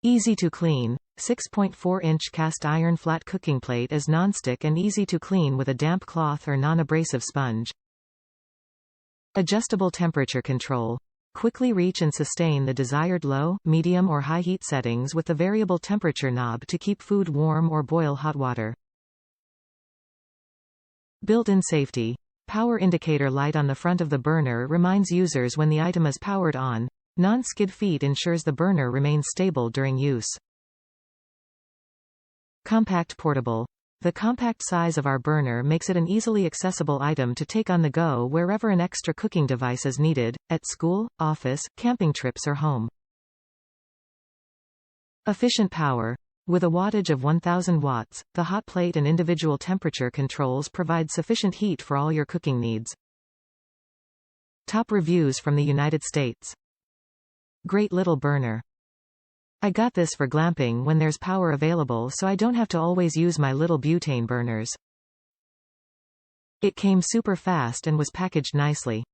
Easy to clean. 6.4-inch cast iron flat cooking plate is nonstick and easy to clean with a damp cloth or non-abrasive sponge. Adjustable temperature control. Quickly reach and sustain the desired low, medium or high heat settings with the variable temperature knob to keep food warm or boil hot water. Built-in safety. Power indicator light on the front of the burner reminds users when the item is powered on. Non-skid feet ensures the burner remains stable during use. Compact portable. The compact size of our burner makes it an easily accessible item to take on the go wherever an extra cooking device is needed, at school, office, camping trips or home. Efficient power. With a wattage of 1000 watts, the hot plate and individual temperature controls provide sufficient heat for all your cooking needs. Top reviews from the United States. Great little burner. I got this for glamping when there's power available, so I don't have to always use my little butane burners. It came super fast and was packaged nicely.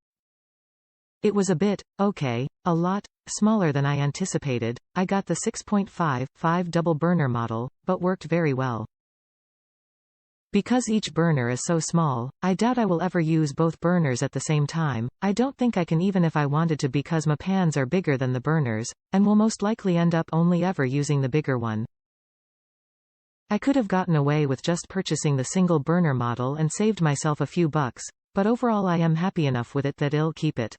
It was a bit, a lot, smaller than I anticipated. I got the 6.5 double burner model, but worked very well. Because each burner is so small, I doubt I will ever use both burners at the same time. I don't think I can even if I wanted to because my pans are bigger than the burners, and will most likely end up only ever using the bigger one. I could have gotten away with just purchasing the single burner model and saved myself a few bucks, but overall I am happy enough with it that I'll keep it.